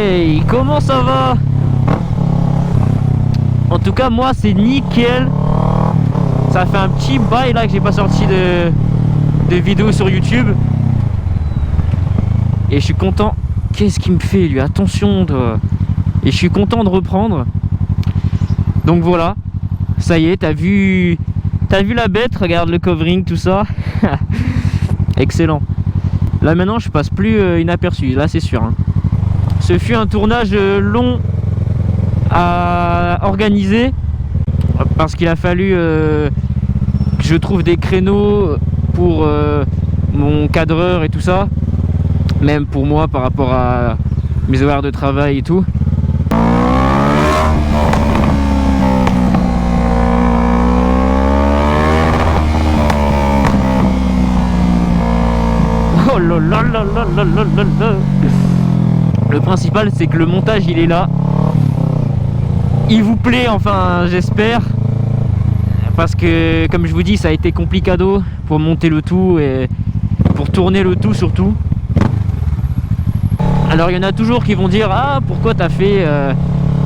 Hey, comment ça va? En tout cas, moi, c'est nickel. Ça fait un petit bail là que j'ai pas sorti de vidéo sur YouTube. Et je suis content. Qu'est-ce qu'il me fait, lui? Attention, toi. Et je suis content de reprendre. Donc voilà. Ça y est, t'as vu la bête? Regarde le covering, tout ça. Excellent. Là maintenant, je passe plus inaperçu. Là, c'est sûr. Hein. Ce fut un tournage long à organiser parce qu'il a fallu que je trouve des créneaux pour mon cadreur et tout ça, même pour moi par rapport à mes horaires de travail et tout. Oh là là là là là là là là. Le principal, c'est que le montage il est là. Il vous plaît, enfin j'espère, parce que comme je vous dis, ça a été complicado pour monter le tout et pour tourner le tout surtout. Alors il y en a toujours qui vont dire: ah, pourquoi t'as fait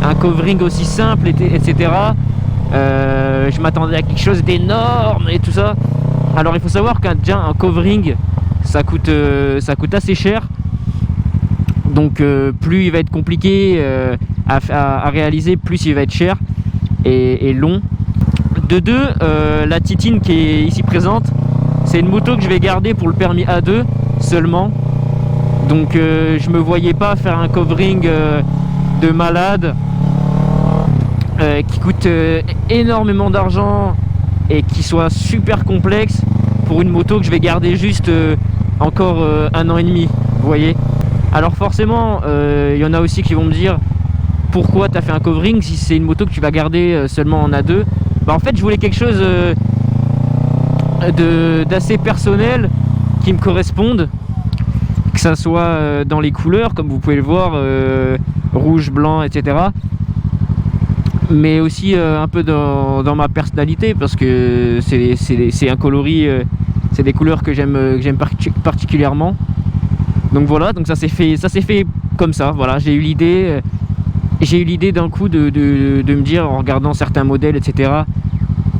un covering aussi simple, etc. Je m'attendais à quelque chose d'énorme et tout ça. Alors il faut savoir qu'un covering ça coûte assez cher. Donc plus il va être compliqué à réaliser, plus il va être cher et long. De deux, la Titine qui est ici présente, c'est une moto que je vais garder pour le permis A2 seulement. Donc je me voyais pas faire un covering de malade qui coûte énormément d'argent et qui soit super complexe pour une moto que je vais garder juste encore 1 an et demi, vous voyez. Alors forcément, il y en a aussi qui vont me dire: pourquoi tu as fait un covering si c'est une moto que tu vas garder seulement en A2? Bah en fait, je voulais quelque chose d'assez personnel, qui me corresponde, que ça soit dans les couleurs, comme vous pouvez le voir, rouge, blanc, etc. Mais aussi un peu dans ma personnalité, parce que c'est un coloris, c'est des couleurs que j'aime particulièrement. Donc voilà, donc ça s'est fait comme ça. Voilà, j'ai eu l'idée d'un coup de me dire, en regardant certains modèles, etc.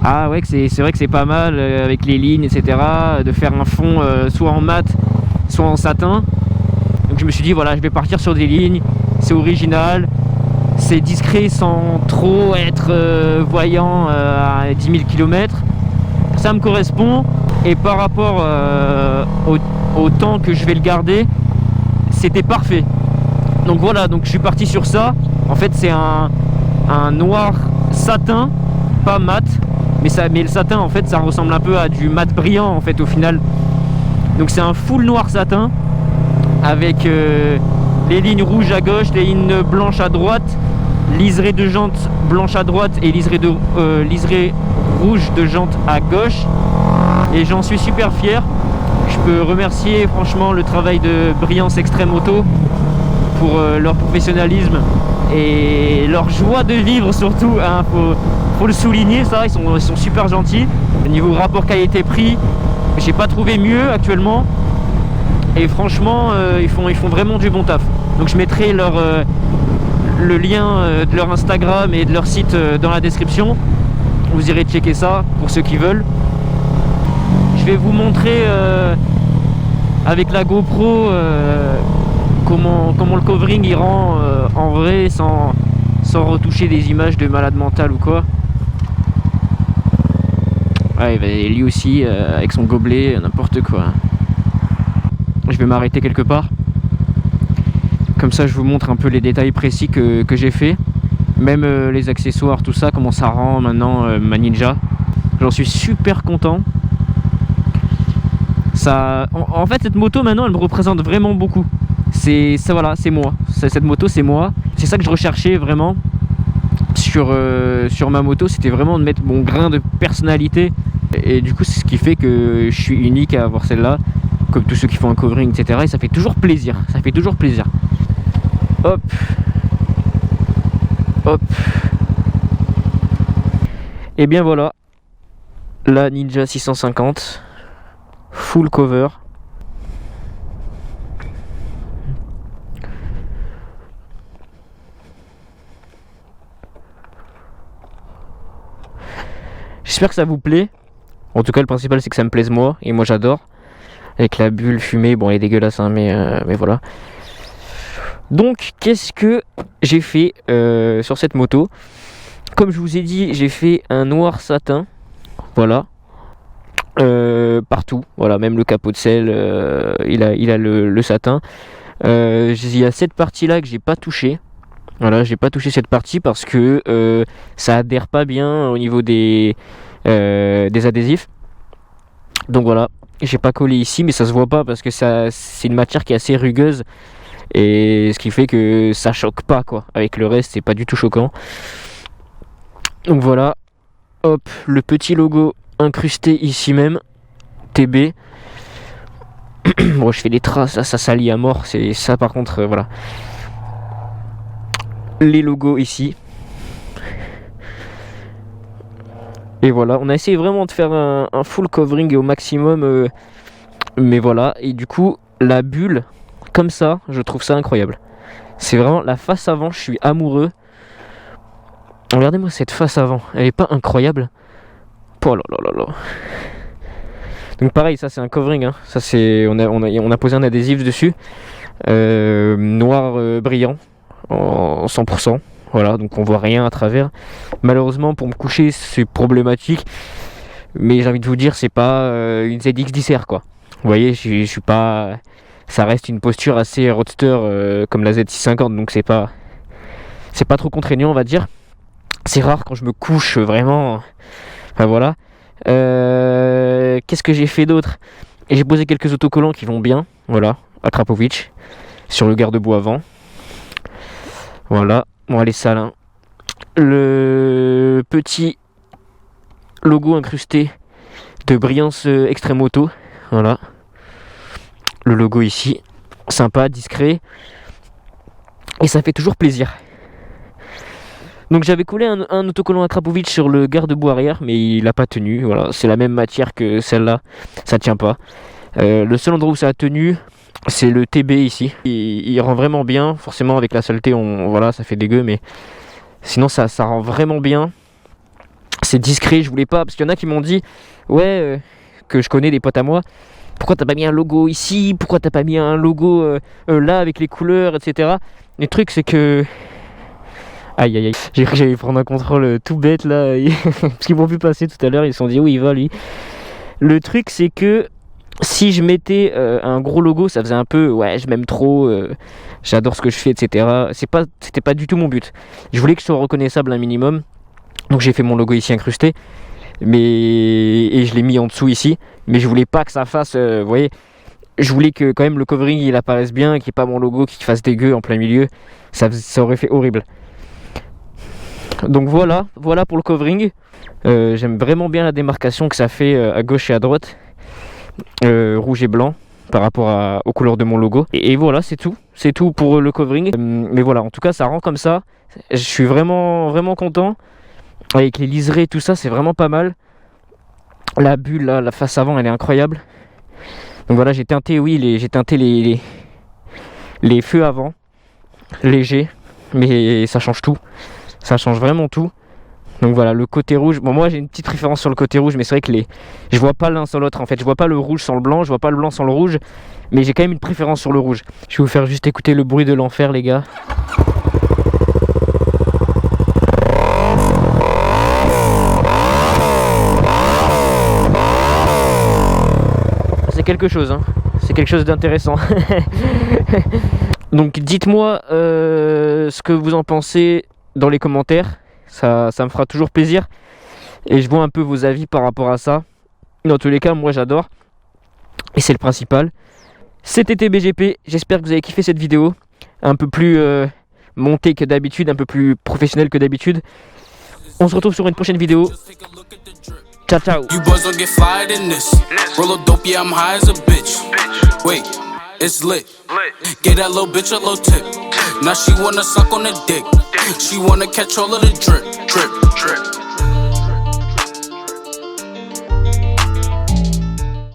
Ah ouais, c'est vrai que c'est pas mal avec les lignes, etc. De faire un fond soit en mat, soit en satin. Donc je me suis dit, voilà, je vais partir sur des lignes. C'est original, c'est discret sans trop être voyant à 10 000 km. Ça me correspond. Et par rapport au temps que je vais le garder, c'était parfait. Donc voilà, donc je suis parti sur ça. En fait, c'est un noir satin, pas mat, mais le satin, en fait, ça ressemble un peu à du mat brillant, en fait, au final. Donc c'est un full noir satin avec les lignes rouges à gauche, les lignes blanches à droite, liseré de jantes blanche à droite et liseré rouge de jantes à gauche. Et j'en suis super fier. Je peux remercier franchement le travail de Brillance Extrême Auto pour leur professionnalisme et leur joie de vivre surtout, hein, faut le souligner, ça, ils sont super gentils. Au niveau rapport qualité-prix, j'ai pas trouvé mieux actuellement. Et franchement, ils font vraiment du bon taf. Donc je mettrai le lien de leur Instagram et de leur site dans la description. Vous irez checker ça pour ceux qui veulent. Je vais vous montrer avec la GoPro comment le covering il rend en vrai sans retoucher des images de malade mental ou quoi. Ouais, lui aussi avec son gobelet, n'importe quoi. Je vais m'arrêter quelque part. Comme ça je vous montre un peu les détails précis que j'ai fait. Même les accessoires, tout ça, comment ça rend maintenant ma Ninja. J'en suis super content. Ça, en fait cette moto maintenant elle me représente vraiment beaucoup. C'est ça, voilà, c'est moi. Cette moto c'est moi. C'est ça que je recherchais vraiment sur ma moto, c'était vraiment de mettre mon grain de personnalité. Et du coup c'est ce qui fait que je suis unique à avoir celle-là, comme tous ceux qui font un covering, etc. Et ça fait toujours plaisir. Ça fait toujours plaisir. Hop. Hop. Et bien voilà. La Ninja 650. Full cover. J'espère que ça vous plaît. En tout cas, le principal, c'est que ça me plaise moi. Et moi, j'adore. Avec la bulle fumée. Bon, elle est dégueulasse, hein, mais voilà. Donc, qu'est-ce que j'ai fait sur cette moto? Comme je vous ai dit, j'ai fait un noir satin. Voilà. Partout. Voilà, même le capot de selle, il a le satin. Il y a cette partie-là que j'ai pas touché. Voilà, j'ai pas touché cette partie parce que ça adhère pas bien au niveau des adhésifs. Donc voilà, j'ai pas collé ici, mais ça se voit pas parce que c'est une matière qui est assez rugueuse et ce qui fait que ça choque pas quoi. Avec le reste, c'est pas du tout choquant. Donc voilà, hop, le petit logo incrusté ici même, TB. Bon, je fais des traces, ça salit à mort, c'est ça par contre, voilà. Les logos ici. Et voilà, on a essayé vraiment de faire un full covering au maximum, mais voilà, et du coup, la bulle, comme ça, je trouve ça incroyable. C'est vraiment la face avant, je suis amoureux. Regardez-moi cette face avant, elle est pas incroyable? Oh là là là là. Donc pareil, ça c'est un covering, hein. Ça c'est, on a posé un adhésif dessus, noir brillant, en 100%. Voilà, donc on voit rien à travers. Malheureusement pour me coucher c'est problématique, mais j'ai envie de vous dire c'est pas une ZX10R quoi. Vous voyez, je suis pas, ça reste une posture assez roadster comme la Z650, donc c'est pas trop contraignant on va dire. C'est rare quand je me couche vraiment. Enfin voilà. Qu'est-ce que j'ai fait d'autre? Et j'ai posé quelques autocollants qui vont bien. Voilà, à Krapovic sur le garde-boue avant. Voilà. Bon, elle est sale, hein. Le petit logo incrusté de Brillance Extreme Auto. Voilà. Le logo ici. Sympa, discret. Et ça fait toujours plaisir. Donc j'avais collé un autocollant à Krapovic sur le garde-boue arrière, mais il n'a pas tenu. Voilà, c'est la même matière que celle-là. Ça tient pas. Le seul endroit où ça a tenu, c'est le TB ici. Il rend vraiment bien. Forcément avec la saleté, voilà, ça fait dégueu, mais sinon ça rend vraiment bien. C'est discret. Je voulais pas, parce qu'il y en a qui m'ont dit, ouais, que je connais des potes à moi. Pourquoi t'as pas mis un logo ici? Pourquoi t'as pas mis un logo là avec les couleurs, etc. Le truc c'est que aïe aïe aïe, j'ai cru que j'allais prendre un contrôle tout bête là, parce qu'ils m'ont vu passer tout à l'heure, ils se sont dit où il va lui. Le truc c'est que si je mettais un gros logo, ça faisait un peu ouais je m'aime trop, j'adore ce que je fais, etc. C'était pas du tout mon but. Je voulais que je sois reconnaissable un minimum, donc j'ai fait mon logo ici incrusté, et je l'ai mis en dessous ici, mais je voulais pas que ça fasse, vous voyez, je voulais que quand même le covering il apparaisse bien, qu'il n'y ait pas mon logo qui fasse dégueu en plein milieu, ça aurait fait horrible. Donc voilà pour le covering. J'aime vraiment bien la démarcation que ça fait à gauche et à droite, rouge et blanc par rapport aux couleurs de mon logo. Et voilà, c'est tout pour le covering. Mais voilà, en tout cas ça rend comme ça. Je suis vraiment vraiment content. Avec les liserés tout ça, c'est vraiment pas mal. La bulle là, la face avant elle est incroyable. Donc voilà, j'ai teinté les feux avant légers, mais ça change tout. Ça change vraiment tout. Donc voilà, le côté rouge. Bon, moi j'ai une petite préférence sur le côté rouge, mais c'est vrai que je vois pas l'un sans l'autre en fait. Je vois pas le rouge sans le blanc, je vois pas le blanc sans le rouge. Mais j'ai quand même une préférence sur le rouge. Je vais vous faire juste écouter le bruit de l'enfer, les gars. C'est quelque chose, hein. C'est quelque chose d'intéressant. Donc dites-moi ce que vous en pensez dans les commentaires, ça me fera toujours plaisir et je vois un peu vos avis par rapport à ça. Dans tous les cas, moi j'adore et c'est le principal. C'était TBGP, j'espère que vous avez kiffé cette vidéo, un peu plus montée que d'habitude, un peu plus professionnelle que d'habitude. On se retrouve sur une prochaine vidéo. Ciao ciao. You boys don't get fired in this. Roll a dope, yeah, I'm high as a bitch. Wait, it's lit. Get that little bitch a little tip. Now she wanna suck on the dick. She wanna catch all of the drip, drip, drip.